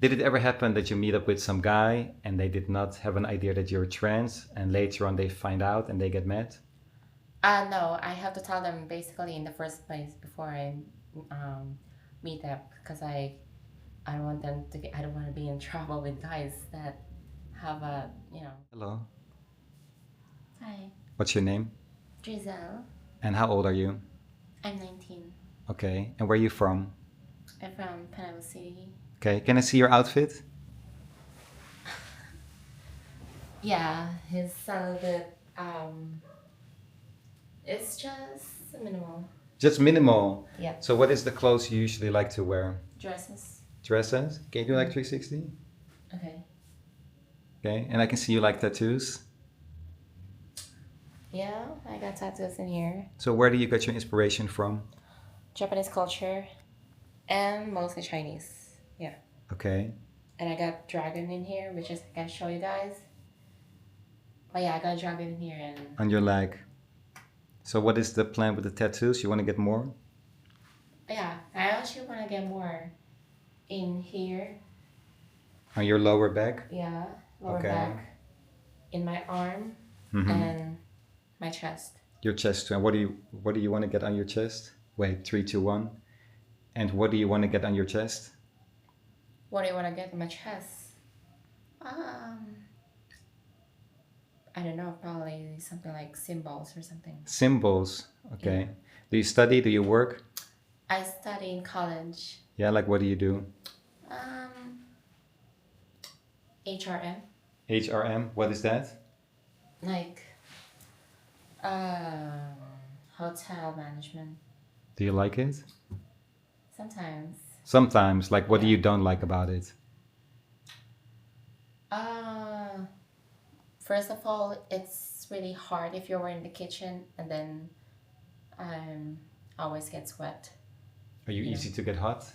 Did it ever happen that you meet up with some guy and they did not have an idea that you're trans and later on they find out and they get mad? No, I have to tell them basically in the first place before I um, meet up because I don't want them to get, I don't want to be in trouble with guys that have a. Hello. Hi, What's your name? Giselle. And how old are you? I'm 19. Okay. And where are you from? I'm from Panama City. Okay. Can I see your outfit? Yeah, his a little bit. It's just minimal. Just minimal. Yep. So what is the clothes you usually like to wear? Dresses. Dresses? Can you do like 360? Okay. Okay. And I can see you like tattoos. Yeah, I got tattoos in here. So where do you get your inspiration from? Japanese culture and mostly Chinese. Yeah. Okay. And I got dragon in here, which is I can show you guys. But yeah, I got dragon in here and On your leg. So what is the plan with the tattoos? You want to get more? yeah, I actually want to get more in here. On your lower back? Yeah, lower Okay. back, in my arm, Mm-hmm. and my chest. Your chest. And what do you want to get on your chest? Wait, three, two, one. And what do you want to get on your chest? What do you want to get in my chest? Um, I don't know, probably something like symbols or something. Symbols. Okay. Yeah. Do you study? Do you work? I study in college. Yeah, like what do you do? Um, HRM, HRM. What is that? like um, hotel management. Do you like it? Sometimes. Sometimes. Like what do Yeah. you don't like about it? Uh, First of all, it's really hard if you're in the kitchen and then um, always gets wet. Are you Yeah. easy to get hot?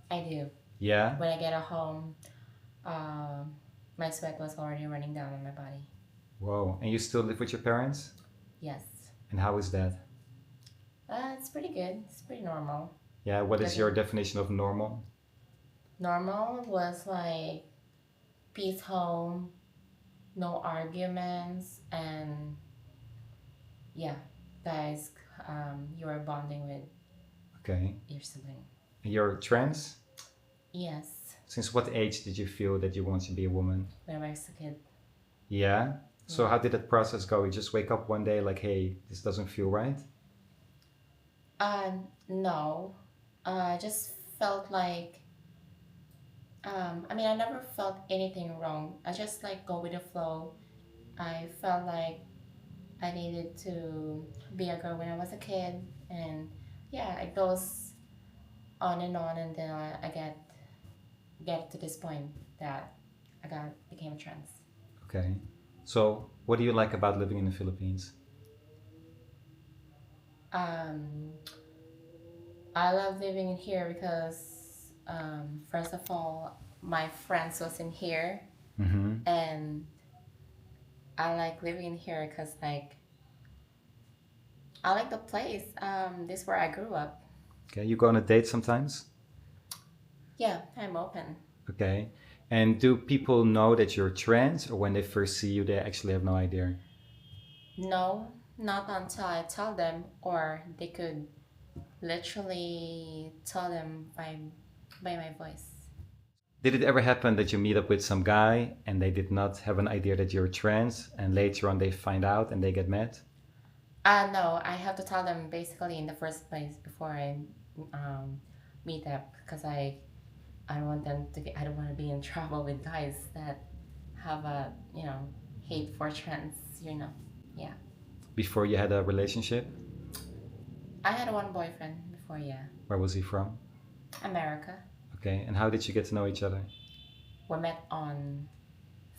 I do. Yeah. When I get at home, um, my sweat was already running down on my body. Whoa. And you still live with your parents? Yes. And how is that? It's pretty good. It's pretty normal. Yeah. What is Okay. your definition of normal? Normal was like peace home, no arguments, and yeah, guys, you are bonding with Okay. your sibling. And you're trans? Yes, Since what age did you feel that you want to be a woman? when I was a kid. Yeah. So Yeah. how did that process go? You just wake up one day like, hey, this doesn't feel right? No, I just felt like, I mean, I never felt anything wrong. I just like go with the flow. I felt like I needed to be a girl when I was a kid, and yeah, it goes on, and then I get to this point that I got became trans. Okay. So what do you like about living in the Philippines? Um, I love living in here because first of all, my friends was in here, Mm-hmm. and I like living in here because like I like the place. This is where I grew up. Okay. You go on a date sometimes? Yeah, I'm open. Okay. And do people know that you're trans, or when they first see you, they actually have no idea? No, not until I tell them, or they could literally tell them by my voice. Did it ever happen that you meet up with some guy and they did not have an idea that you're trans and later on they find out and they get mad? No, I have to tell them basically in the first place before I um, meet up because I don't want them to get, I don't want to be in trouble with guys that have a hate for trans. Yeah. Before you had a relationship? I had one boyfriend before. Yeah, Where was he from? America. Okay. And how did you get to know each other? We met on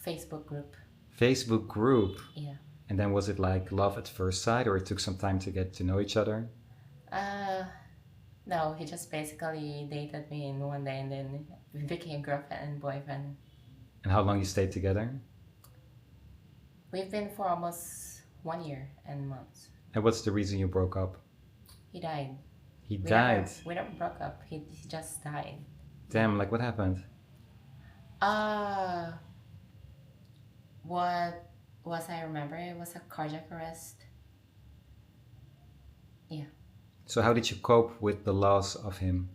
Facebook group. Facebook group. Yeah. And then was it like love at first sight, or it took some time to get to know each other? Uh, no, he just basically dated me in one day and then we became girlfriend and boyfriend. And how long you stayed together? We've been for almost 1 year and months. And what's the reason you broke up? He died. He We died. Never, we never broke up. He just died. Damn, like what happened? Uh, what was I remember? It was a cardiac arrest. Yeah. So how did you cope with the loss of him?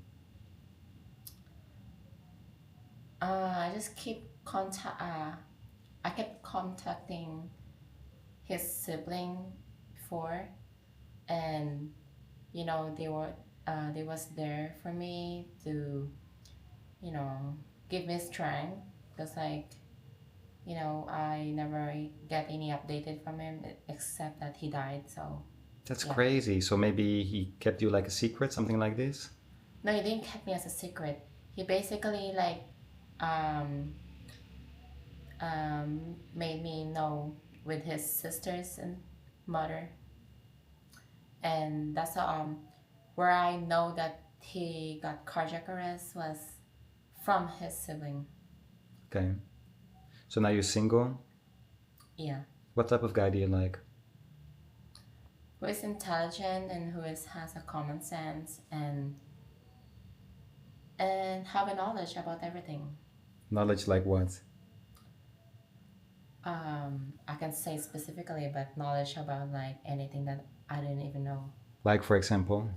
I just keep contact. I kept contacting his sibling before, and they was there for me to you know give me strength. Because I never get any updated from him except that he died. So That's yeah. crazy. So maybe he kept you like a secret, something like this? No, he didn't keep me as a secret. He basically like um made me know with his sisters and mother, and that's where I know that he got cardiac arrest was from his sibling. Okay. So now you're single. Yeah, What type of guy do you like? who is intelligent and has a common sense and have a knowledge about everything. Knowledge like what? I can say specifically, but knowledge about like anything that I didn't even know. Like, for example,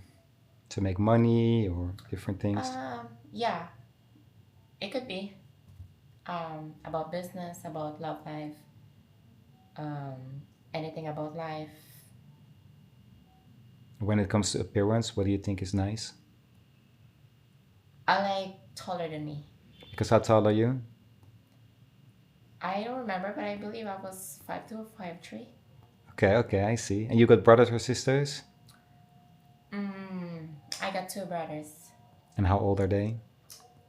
to make money or different things? Yeah, it could be about business, about love life, um, anything about life. When it comes to appearance, what do you think is nice? I like taller than me. Because how tall are you? I don't remember, but I believe I was 5'2" or 5'3". Okay, okay, I see. And you got brothers or sisters? I got two brothers. And how old are they?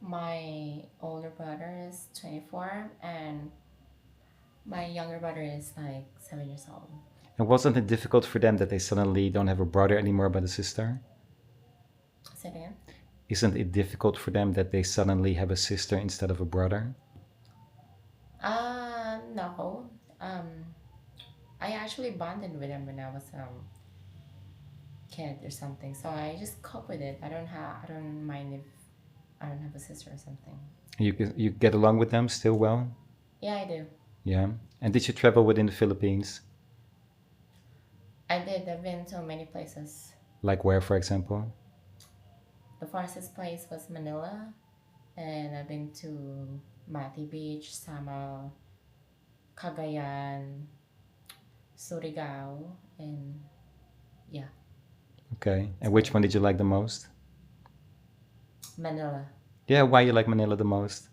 My older brother is 24, and my younger brother is like 7 years old. And wasn't it difficult for them that they suddenly don't have a brother anymore but a sister? Say it again. Isn't it difficult for them that they suddenly have a sister instead of a brother? No. I actually bonded with him when I was kid or something. So I just cope with it. I don't mind if I don't have a sister or something. You get along with them still well? Yeah, I do. Yeah. And did you travel within the Philippines? I did. I've been to many places. Like where, for example? The farthest place was Manila, and I've been to Mati Beach, Samal, Cagayan, Surigao, and yeah, Okay. that's And about which it. one did you like the most? Manila. Yeah, why you like Manila the most?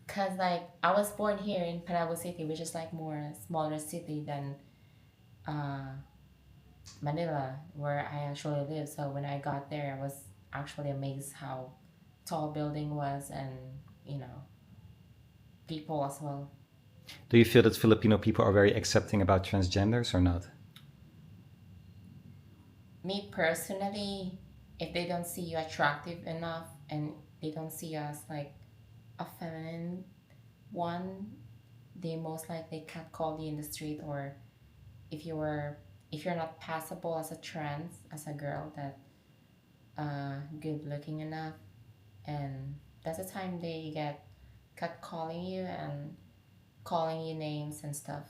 Cause like I was born here in Panabo City, which is like more smaller city than uh, Manila, where I actually live. So when I got there, I was actually amazed how tall building was, and you know people as well. Do you feel that Filipino people are very accepting about transgenders or not? Me personally, if they don't see you attractive enough and they don't see you as like a feminine one, they most likely can't call you in the street. Or if you were if you're not passable as a trans, as a girl that good looking enough, and that's the time they get cut calling you and calling you names and stuff.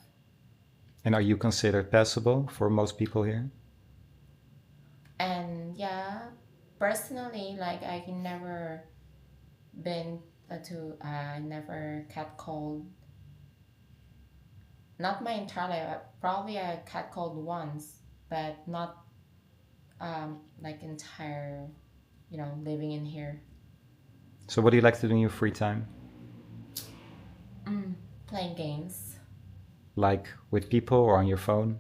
And are you considered passable for most people here? And yeah, personally, like I never been to I never catcalled. Not my entire life. Probably I catcalled once, but not like entire. Living in here. So what do you like to do in your free time? Playing games Like with people or on your phone?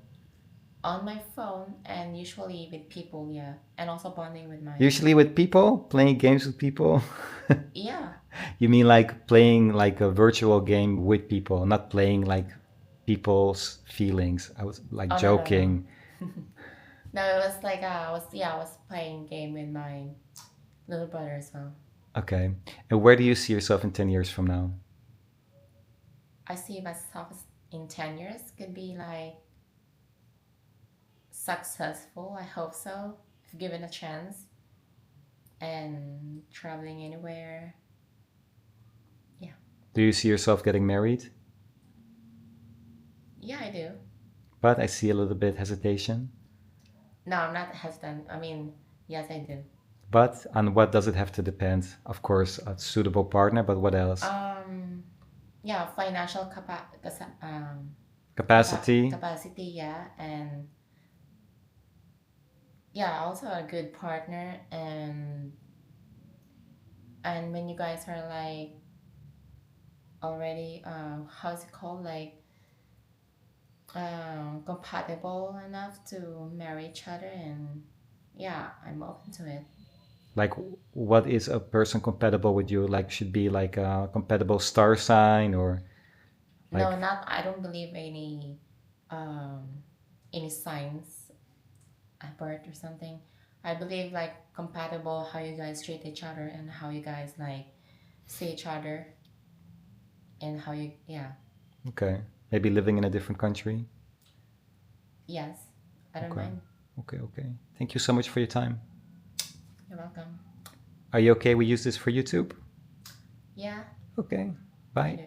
on my phone and usually with people. Yeah, and also bonding with my. Usually with people? Playing games with people? Yeah. You mean like playing like a virtual game with people, not playing like people's feelings. I was like Oh, no, no, no. joking. No, it was like I was playing game with my little brother as well. Okay. And where do you see yourself in 10 years from now? I see myself in 10 years could be like successful. I hope so, if given a chance, and traveling anywhere. Yeah. Do you see yourself getting married? Yeah, I do. But I see a little bit hesitation. No, I'm not hesitant. I mean, yes, I do. But on what does it have to depend? Of course, a suitable partner, but what else? Um, yeah, financial Capacity. capacity, yeah, and yeah, also a good partner, and when you guys are like already, how's it called, like compatible enough to marry each other, and yeah, I'm open to it. Like, what is a person compatible with you? Like, should be like a compatible star sign or No, like, not, I don't believe um any signs at birth or something. I believe like compatible, how you guys treat each other and how you guys like see each other, and how you, yeah. okay, maybe living in a different country? Yes, I don't Okay, mind. okay, okay. Thank you so much for your time. You're welcome. Are you okay we use this for YouTube? Yeah, Okay, I bye. do.